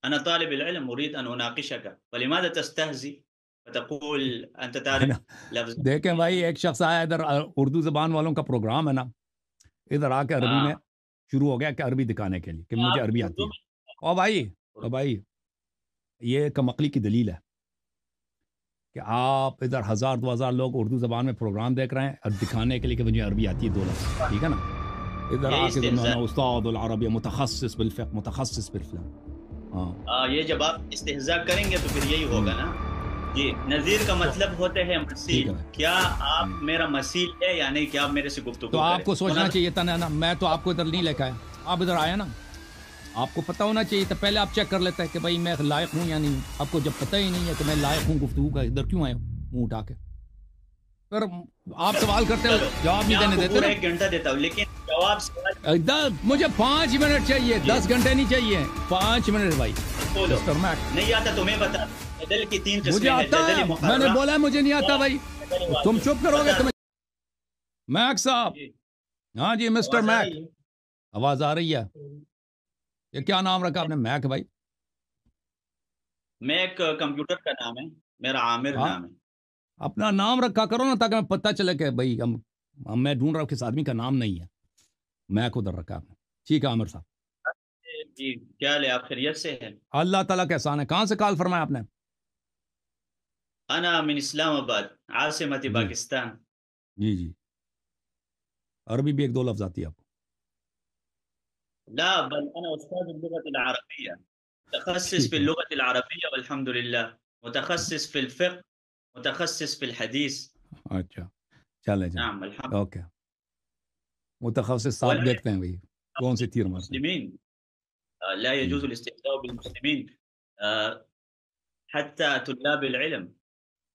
أنا طالب العلم أريد أن أناقشك فلماذا تستهزئ وتقول أنت تعرف لفظ دیکھیں بھائی، ایک شخص آیا ادھر، اردو زبان والوں کا پروگرام ہے نا، ادھر آ کے عربی میں شروع ہو گیا کہ عربی دکھانے کے لیے کہ مجھے آپ عربی آتی اردو ہے۔ میں او بھائی یہ کمقلی کی دلیل ہے کہ آپ ادھر 1000-2000 لوگ اردو زبان میں پروگرام دیکھ رہے ہیں اور دکھانے کے لیے کہ مجھے عربی آتی ہے 2 لفظ، ٹھیک ہے نا؟ ادھر یہ آ کے استہزاء میں استاد العربی متخصص بالفقہ، متخصص بالفلان۔ ہاں یہ جب آپ استہزاء کریں گے تو پھر یہی ہوگا نا جی۔ نذیر کا مطلب ہوتے ہیں ٹھیک ہے مسیل۔ بھائی، کیا آپ میرا مسیل ہے یا نہیں؟ کیا آپ میرے سے تو گفتگو آپ کریں؟ کو سوچنا چاہیے تھا نا، میں تو آپ کو ادھر نہیں لے کے آیا، آپ ادھر آئے نا، آپ کو پتہ ہونا چاہیے تھا، پہلے آپ چیک کر لیتے کہ بھائی میں لائق ہوں یا نہیں ہوں۔ آپ کو جب پتہ ہی نہیں ہے کہ میں لائق ہوں گفتگو کا، ادھر کیوں آئے ہو منہ اٹھا کے؟ پھر آپ سوال کرتے ہو، چلو جواب میں نہیں آپ دینے کو دیتے پورا نا۔ 1 گھنٹہ دیتا ہوں لیکن جواب سوال مجھے 5 منٹ چاہیے، جی 10 گھنٹے نہیں چاہیے، 5 منٹ بھائی۔ بولو۔ مسٹر میک، نہیں آتا تمہیں بتا۔ جدل کی 3 مجھے قسمیں ہیں، آتا ہے، جدلی میں نے محرم بولا ہے مجھے نہیں آتا اور بھائی، جدلی تم واجب۔ چپ کرو گے بتا تمہیں۔ دو میک صاحب، جی۔ ہاں جی مسٹر آواز آ میک، رہی ہے؟ آواز آ رہی ہے؟ یہ کیا نام رکھا آپ نے میک بھائی؟ میں ایک کمپیوٹر کا نام ہے، میرا عامر ہاں نام ہے۔ اپنا نام رکھا کرو نا، تاکہ ہمیں پتہ چلے کہ بھائی میں ڈھونڈ رہا ہوں کس آدمی کا نام نہیں ہے، میک ادھر رکھا آپ نے۔ ٹھیک ہے عامر صاحب، جی کیا لے آپ خیریت سے ہیں؟ اللہ تعالیٰ کا احسان ہے۔ کہاں سے کال فرمایا آپ نے؟ انا من اسلام آباد عاصمت جی پاکستان۔ جی جی، عربی بھی 1-2 لفظ آتی ہے آپ کو؟ لا بل انا استاذ اللغة العربية، متخصص ٹھیک في ہے اللغة العربية والحمد لله، متخصص في الفقه، متخصص في الحديث۔ اچھا، چلے جائیں، نعم الحمد اوکے۔ متخصص لله، صاحب ولا دیکھتے ہیں بھائی کون سی تیر مارتے ہیں۔ المسلمين لا جی يجوز الاستهزاء بالمسلمين حتى طلاب العلم۔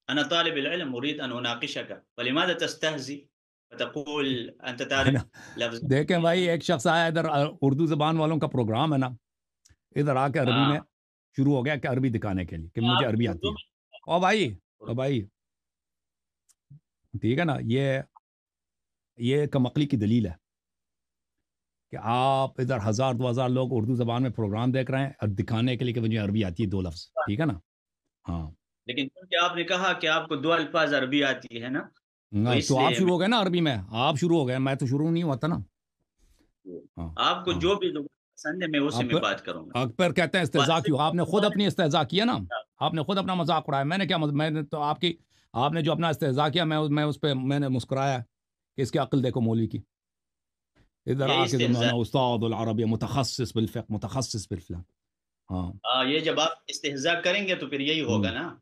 أنا طالب العلم أريد أن أناقشك فلماذا تستهزئ وتقول أنت تعرف لفظ دیکھیں بھائی، ایک شخص آیا ادھر، اردو زبان والوں کا پروگرام ہے نا، ادھر آ کے عربی میں شروع ہو گیا کہ عربی دکھانے کے لیے کہ مجھے آپ عربی آتی اردو ہے۔ میں او بھائی ٹھیک ہے نا، یہ کمقلی کی دلیل ہے کہ آپ ادھر 1000-2000 لوگ اردو زبان میں پروگرام دیکھ رہے ہیں اور دکھانے کے لیے کہ مجھے عربی آتی ہے 2 لفظ، ٹھیک ہے نا؟ ہاں لیکن کیونکہ آپ نے کہا کہ آپ کو 2 الفاظ عربی آتی ہے نا، تو اس تو آپ لیے شروع ہو گئے نا عربی میں، آپ شروع ہو گئے، میں تو شروع نہیں ہوا تھا نا۔ ہاں آپ کو ہاں، جو بھی زبان پسند ہے میں اسی میں بات کروں گا۔ آپ پر کہتے ہیں استہزاء کیوں؟ آپ نے خود اپنی استہزاء کیا نا، آپ نے خود اپنا مذاق اڑایا، میں نے کیا میں نے تو آپ نے جو اپنا استہزاء کیا، میں اس پہ میں نے مسکرایا کہ اس کی عقل دیکھو مولوی کی، ادھر یہی آ کے استہزاء۔ استاد العربی متخصص بالفقہ، متخصص بالفلان۔ ہاں یہ جب آپ استہزاء کریں گے تو پھر یہی ہوگا نا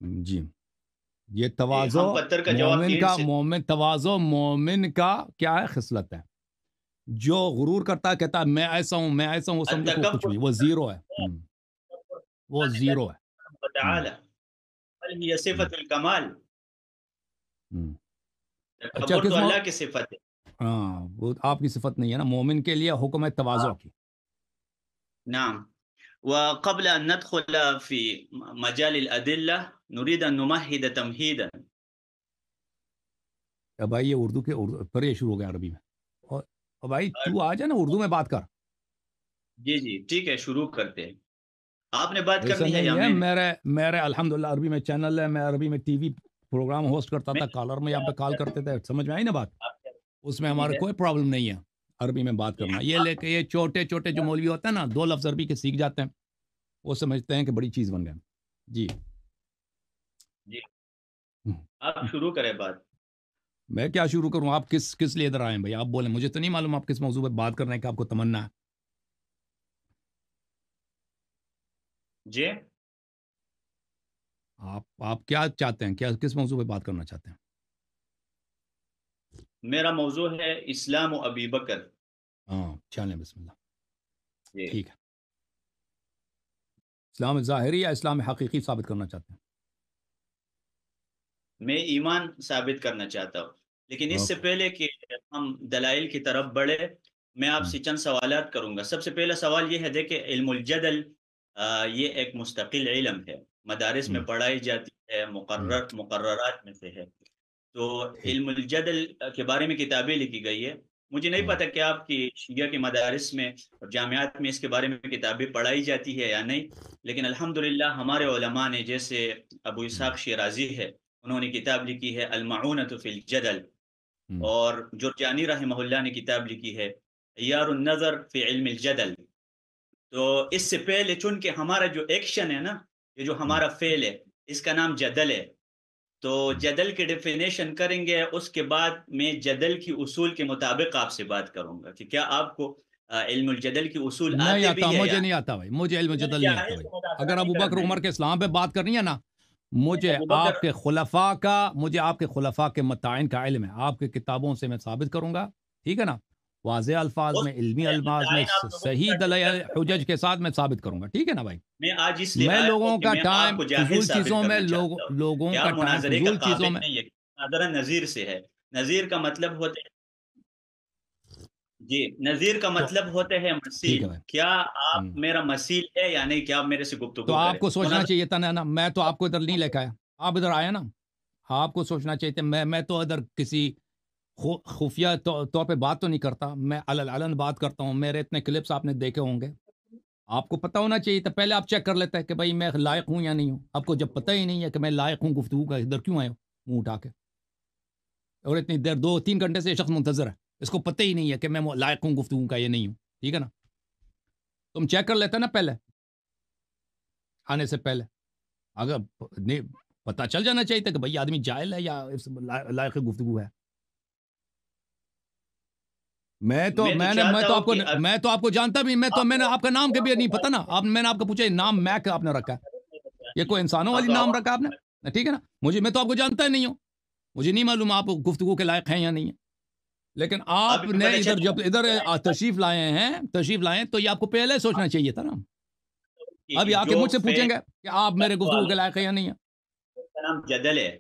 جی، یہ جی۔ تواضع ہم پتھر کا جواب اینٹ سے تواضع مومن کا کیا ہے؟ خصلت ہے۔ جو غرور کرتا ہے، کہتا ہے میں ایسا ہوں میں ایسا ہوں، وہ سمجھو کہ کچھ بھی، وہ زیرو ہے، وہ زیرو ہے۔ وتعالى بل هي صفة الكمال۔ اچھا، تکبر تو اللہ کی صفت ہے۔ ہاں وہ آپ کی صفت نہیں ہے نا، مومن کے لیے حکم ہے تواضع کی۔ نعم۔ وقبل أن ندخل في مجال الأدلة نريد أن نمهد تمهيدا۔ بھائی یہ اردو کے پر یہ شروع ہو گیا عربی میں، اور بھائی تو آ جا نا اردو میں بات کر۔ جی جی ٹھیک ہے، شروع کرتے ہیں۔ آپ نے بات ایسا کرنی ہے یا نہیں ہے، میں نے؟ میرے الحمدللہ عربی میں چینل ہے، میں عربی میں ٹی وی پروگرام ہوسٹ کرتا تھا، کالر میں یہاں پہ کال کرتے تھے، سمجھ میں آئی نا بات؟ اس میں ہمارے کوئی پرابلم نہیں ہے عربی میں بات کرنا۔ یہ لے کے یہ چھوٹے چھوٹے جو مولوی ہوتے ہیں نا، 2 لفظ عربی کے سیکھ جاتے ہیں، وہ سمجھتے ہیں کہ بڑی چیز بن گئے۔ جی جی آپ شروع کریں بات۔ میں کیا شروع کروں؟ آپ کس لیے ادھر آئے ہیں بھائی؟ آپ بولیں، مجھے تو نہیں معلوم آپ کس موضوع پہ بات کرنے کا آپ کو تمنا ہے۔ جی آپ کیا چاہتے ہیں؟ کس موضوع پہ بات کرنا چاہتے ہیں؟ میرا موضوع ہے اسلام و ابی بکر۔ ہاں چلیں، بسم اللہ۔ جی ٹھیک ہے، اسلام ظاہری یا اسلام حقیقی ثابت کرنا چاہتے ہیں؟ میں ایمان ثابت کرنا چاہتا ہوں، لیکن اس سے اوکے، پہلے کہ ہم دلائل کی طرف بڑھے میں آپ سے چند سوالات کروں گا۔ سب سے پہلا سوال یہ ہے، دیکھیں علم الجدل یہ ایک مستقل علم ہے، مدارس میں پڑھائی جاتی ہے، مقررات میں سے ہے۔ تو ٹھیک، علم الجدل کے بارے میں کتابیں لکھی گئی ہے۔ مجھے نہیں پتہ کہ آپ کی شیعہ کے مدارس میں اور جامعات میں اس کے بارے میں کتابیں پڑھائی جاتی ہے یا نہیں، لیکن الحمدللہ ہمارے علماء نے، جیسے ابو اسحاق شیرازی ہے، انہوں نے کتاب لکھی ہے المعونۃ فی الجدل، اور جرجانی رحمہ اللہ نے کتاب لکھی ہے عیار النظر فی علم الجدل۔ تو اس سے پہلے چونکہ ہمارا جو ایکشن ہے نا، یہ جو ہمارا فعل ہے، اس کا نام جدل ہے، تو جدل کی ڈیفینیشن کریں گے، اس کے بعد میں جدل کی اصول کے مطابق آپ سے بات کروں گا کہ کیا آپ کو علم الجدل کی اصول نہیں آتے آتا، بھی ہے مجھے یا نہیں آتا بھائی، مجھے علم جدل نہیں آتا بھائی۔ اگر ابو بکر عمر کے اسلام پہ بات کرنی ہے نا، مجھے ابو بکر آپ کے خلفاء کے متعین کا علم ہے، آپ کی کتابوں سے میں ثابت کروں گا، ٹھیک ہے نا، واضح الفاظ میں، علمی الفاظ میں، صحیح دلائل حجج کے ساتھ میں ثابت کروں گا، ٹھیک ہے نا بھائی۔ میں آج اس لیے میں آیا لوگوں ہوں کہ کا میں ٹائم آپ کو جاہل فضول ثابت چیزوں میں، کرنا چاہتا ہوں لوگوں کہ کا آپ ٹائم مناظرے کا فضول چیزوں قابل میں۔ نہیں ہے۔ مناظرہ نظیر سے ہے، نظیر کا مطلب ہوتا ہے، جی، نظیر کا تو مطلب ہوتا ہے ٹھیک ہے مثیل۔ بھائی، کیا آپ میرا مثیل ہے یا نہیں، کیا آپ میرے سے تو گفتگو آپ کریں؟ کو سوچنا چاہیے تھا نا، میں تو آپ کو ادھر نہیں لے کے آیا، آپ ادھر آیا نا، آپ کو سوچنا چاہیے تھا، میں تو ادھر کسی خفیہ طور پہ بات تو نہیں کرتا، میں علن بات کرتا ہوں، میرے اتنے کلپس آپ نے دیکھے ہوں گے، آپ کو پتہ ہونا چاہیے تھا، پہلے آپ چیک کر لیتے ہیں کہ بھائی میں لائق ہوں یا نہیں ہوں۔ آپ کو جب پتہ ہی نہیں ہے کہ میں لائق ہوں گفتگو کا، ادھر کیوں آئے ہو منہ اٹھا کے؟ اور اتنی دیر 2-3 گھنٹے سے یہ شخص منتظر ہے، اس کو پتہ ہی نہیں ہے کہ میں لائق ہوں گفتگو کا یا نہیں ہوں، ٹھیک ہے نا؟ تم چیک کر لیتے نا پہلے آنے سے پہلے، اگر نہیں پتہ چل جانا چاہیے تھا کہ بھائی آدمی جاہل ہے یا لائق گفتگو ہے۔ میں تو آپ کو جانتا بھی، میں نے آپ کا نام کبھی نہیں پتا نا، میں نے آپ کو پوچھا نام میک آپ نے رکھا ہے، یہ کوئی انسانوں والی نام رکھا آپ نے، ٹھیک ہے نا؟ میں تو آپ کو جانتا ہی نہیں ہوں، مجھے نہیں معلوم آپ گفتگو کے لائق ہیں یا نہیں ہیں، لیکن آپ نے جب ادھر تشریف لائے تو یہ آپ کو پہلے سوچنا چاہیے تھا نا۔ اب یہ آ کے مجھ سے پوچھیں گے کہ آپ میرے گفتگو کے لائق ہیں یا نہیں ہیں۔ نام جدل ہے،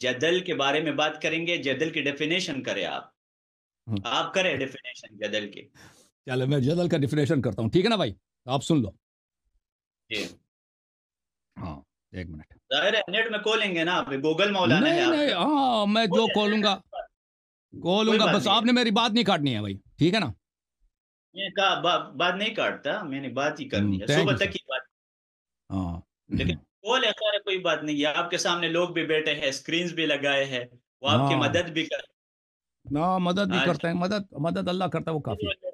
جدل کے بارے میں بات کریں گے، جدل کی ڈیفینیشن کریں، آپ کریں ڈیفینیشن جدل کی۔ چلو میں جدل کا ڈیفینیشن کرتا ہوں، ٹھیک ہے نا بھائی، آپ سن لو۔ جی ہاں، ایک منٹ، ظاہر ہے نیٹ میں کھولیں گے نا، آپ گوگل مولانا ہے آپ نہیں، ہاں میں جو کھولوں گا بس آپ نے میری بات نہیں کاٹنی ہے بھائی، ٹھیک ہے نا؟ میں کہا بات نہیں کاٹتا، میں نے بات ہی کرنی ہے، تھینک صبح یو سر۔ تک کی بات، ہاں لیکن کال ہے، خیر کوئی بات نہیں ہے، آپ کے سامنے لوگ بھی بیٹھے ہیں، اسکرینز بھی لگائے ہیں، وہ آپ کی مدد بھی کر، مدد بھی کرتے ہیں، مدد اللہ کرتا ہے، وہ کافی ہے۔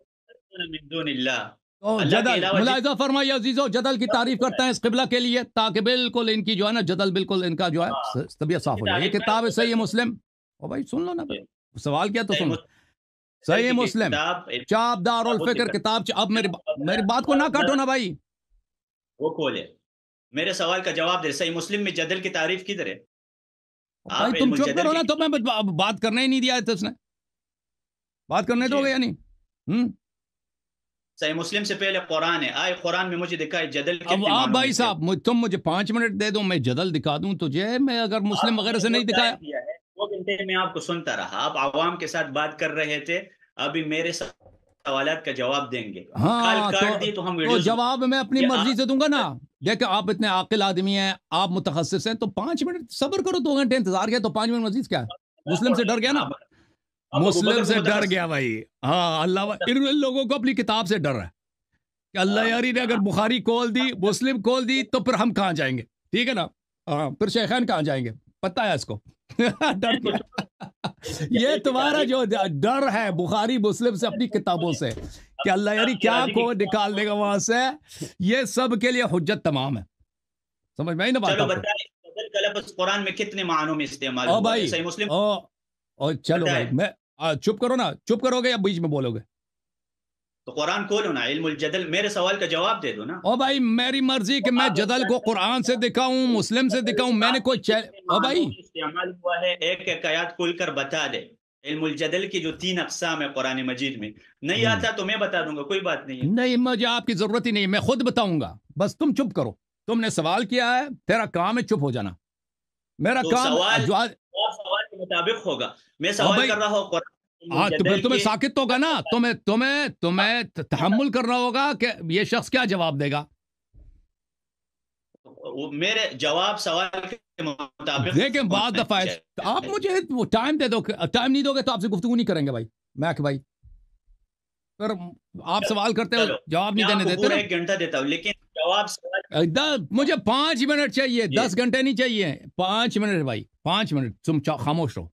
من دون اللہ، تو اللہ کے جدل علاوہ ملاحظہ فرمائیے عزیزو، جدل کی تعریف کرتے ہیں اس قبلہ کے لیے تاکہ بالکل ان کی جو ہے نا جدل بالکل ان کا جو ہے طبیعت صاف ہو جائے۔ یہ کتاب ہے صحیح مسلم، اور بھائی سن لو نا بھائی، سوال کیا تو سن لو۔ صحیح مسلم چاپ دار الفکر کتاب، اب میری بات کو نہ کاٹو نا بھائی، وہ کھولے، میرے سوال کا جواب دے، صحیح مسلم میں جدل کی تعریف کدھر ہے؟ بھائی تم چپ کرو نا، تو میں بات کرنے ہی نہیں دیا ہے، اس نے بات کرنے دو گے یا نہیں؟ صحیح مسلم سے پہلے قرآن ہے، آئے قرآن میں مجھے دکھائے جدل کتنے اب آپ بھائی صاحب تم مجھے 5 منٹ دے دو، میں جدل دکھا دوں تجھے، میں اگر مسلم وغیرہ سے نہیں دکھایا، 2 گھنٹے میں آپ کو سنتا رہا، آپ عوام کے ساتھ بات کر رہے تھے، ابھی میرے سوالات کا جواب دیں گے، ہاں تو جواب میں اپنی مرضی سے دوں گا نا۔ دیکھ آپ اتنے عاقل آدمی ہیں، آپ متخصص ہیں، تو 5 منٹ صبر کرو، 2 گھنٹے انتظار کیا تو 5 منٹ مزید کیا ہے؟ مسلم سے ڈر گیا نا، مسلم سے ڈر گیا بھائی، ہاں اللہ ان لوگوں کو اپنی کتاب سے ڈر ہے کہ اللہ یاری نے اگر بخاری کھول دی، مسلم کھول دی، تو پھر ہم کہاں جائیں گے، ٹھیک ہے نا؟ ہاں پھر شیخین کہاں جائیں گے، پتہ ہے اس کو ڈر یہ تمہارا جو ڈر ہے بخاری مسلم سے اپنی کتابوں سے کہ اللہ یاری کیا کو نکال دے گا وہاں سے، یہ سب کے لیے حجت تمام ہے، سمجھ میں ہی نا بات؟ چلو بتائیں قرآن میں کتنے معنوں میں استعمال ہوا ہے صحیح مسلم؟ اور چلو بھائی میں چپ کرو نا، چپ کرو گے یا بیچ میں بولو گے؟ تو قرآن کھولو نا، علم الجدل، میرے سوال کا جواب دے دو نا۔ او بھائی میری مرضی کہ میں جدل کو قرآن سے دکھاؤں، مسلم سے دکھاؤں، میں نے کوئی او بھائی استعمال ہوا ہے، ایک آیات کھول کر بتا دے، علم الجدل کی جو 3 اقسام ہے قرآن مجید میں، نہیں آتا تو میں بتا دوں گا، کوئی بات نہیں ہے۔ نہیں مجھے آپ کی ضرورت ہی نہیں، میں خود بتاؤں گا، بس تم چپ کرو، تم نے سوال کیا ہے، تیرا کام ہے چپ ہو جانا، میرا کام سوال کے مطابق ہوگا، میں سوال کر رہا ہوں قرآن، ہاں تو پھر تمہیں ساکت ہوگا نا، تمہیں تحمل کرنا ہوگا کہ یہ شخص کیا جواب دے گا، میرے جواب سوال کے مطابق۔ دیکھیں بعض دفعہ آپ مجھے وہ ٹائم دے دو، ٹائم نہیں دو گے تو آپ سے گفتگو نہیں کریں گے بھائی، میں کہ بھائی پھر آپ سوال کرتے ہو چلو جواب میں نہیں آپ دینے کو دیتے پورا نا. 1 گھنٹہ دیتا ہوں لیکن جواب سوال مجھے 5 منٹ چاہیے, جی 10 گھنٹے نہیں چاہیے. 5 منٹ بھائی, 5 منٹ. تم خاموش رہو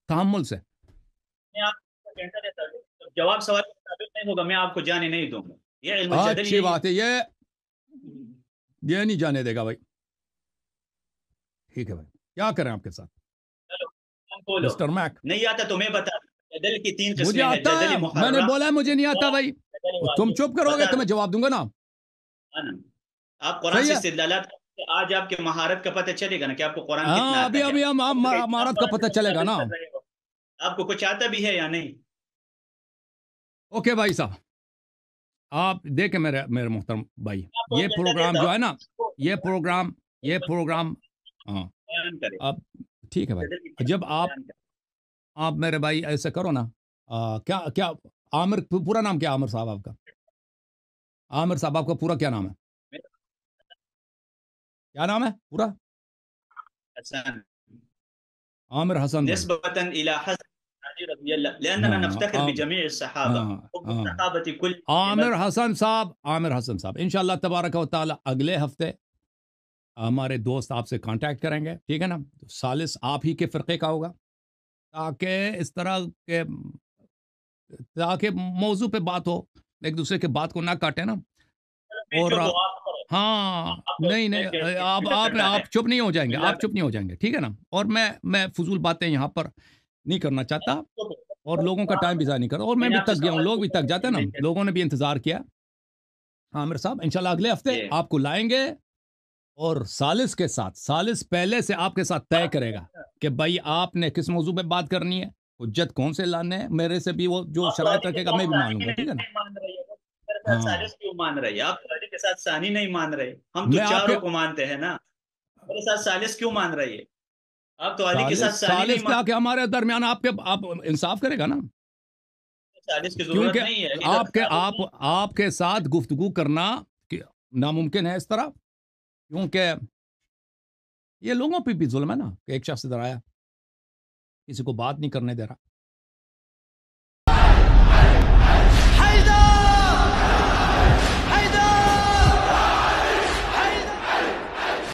تحمل سے. میں آپ کو 1 گھنٹہ دیتا ہوں, جواب سوال کے مطابق نہیں ہوگا میں آپ کو جانے نہیں دوں گا. یہ علم الجدل اچھی یہی بات ہے, یہ نہیں جانے دے گا بھائی. ٹھیک ہے بھائی, کیا کریں آپ کے ساتھ چلو ہم بولو. مسٹر میک؟ نہیں آتا تو میں بتا. جدل کی 3 مجھے قسمیں ہیں, آتا ہے, جدل میں نے محرم بولا ہے مجھے نہیں آتا اور بھائی. جدل تم واجب. چپ کرو گے بتا تو دو میں جواب دوں گا نا. آپ قرآن صحیح سے ہے. استدلالات کرتے, آج آپ کے مہارت کا پتہ چلے گا نا کہ آپ کو قرآن کتنا ہاں آتا ابھی ہے. ابھی ہم اتنا مہارت کا قرآن پتہ سے چلے گا مطابق نا. کر رہے ہو, آپ کو کچھ آتا بھی ہے یا نہیں. اوکے بھائی صاحب, آپ دیکھیں میرے محترم بھائی, آپ کو یہ ایک گھنٹہ پروگرام دیتا جو ہے نا, ہوں یہ پروگرام ہاں بیان کرے. اب ٹھیک ہے جدل کی بھائی. جب بیان کرے. آپ میرے بھائی ایسے کرو نا, کیا عامر, پورا نام کیا عامر صاحب آپ کا؟ عامر صاحب آپ کا پورا کیا نام ہے؟ کیا نام ہے پورا؟ حسن. عامر حسن بھائی. نسبة إلى حسن علي رضي الله لأننا نفتخر بجميع الصحابة وبالصحابة كل عامر حسن صاحب, عامر حسن صاحب انشاءاللہ تبارک و تعالی اگلے ہفتے ہمارے دوست آپ سے کانٹیکٹ کریں گے, ٹھیک ہے نا. ثالث آپ ہی کے فرقے کا ہوگا, تاکہ اس طرح کے تاکہ موضوع پہ بات ہو, ایک دوسرے کے بات کو نہ کاٹے نا. اور ہاں نہیں آپ چپ نہیں ہو جائیں گے, آپ چپ نہیں ہو جائیں گے, ٹھیک ہے نا. اور میں فضول باتیں یہاں پر نہیں کرنا چاہتا, اور لوگوں کا ٹائم بھی ضائع نہیں کرتا, اور میں بھی تک گیا ہوں, لوگ بھی تک جاتے ہیں نا, لوگوں نے بھی انتظار کیا. عامر صاحب انشاءاللہ اگلے ہفتے آپ کو لائیں گے, اور ثالث کے ساتھ, ثالث پہلے سے آپ کے ساتھ طے کرے گا کہ بھائی آپ نے کس موضوع پہ بات کرنی ہے, حجت کون سے لانے ہیں, میرے سے بھی وہ جو شرائط رکھے گا میں بھی مان لوں گا, ٹھیک ہے نا. ہاں کیوں مان رہے آپ علی کے ساتھ ثانی نہیں مان رہے, ہم تو میں آپ کے چاروں کو مانتے ہیں نا. میرے ساتھ ثالث کیوں مان رہی ہے, آپ تو علی کے ساتھ ثانی نہیں ثالث کیا مان. کہ ہمارے درمیان آپ انصاف کرے گا نا, ثالث کی ضرورت کیونکہ نہیں ہے. آپ کے ساتھ گفتگو کرنا ناممکن ہے اس طرح, کیونکہ یہ لوگوں پہ بھی ظلم ہے نا کہ ایک شخص ادھر آیا, کسی کو بات نہیں کرنے دے رہا,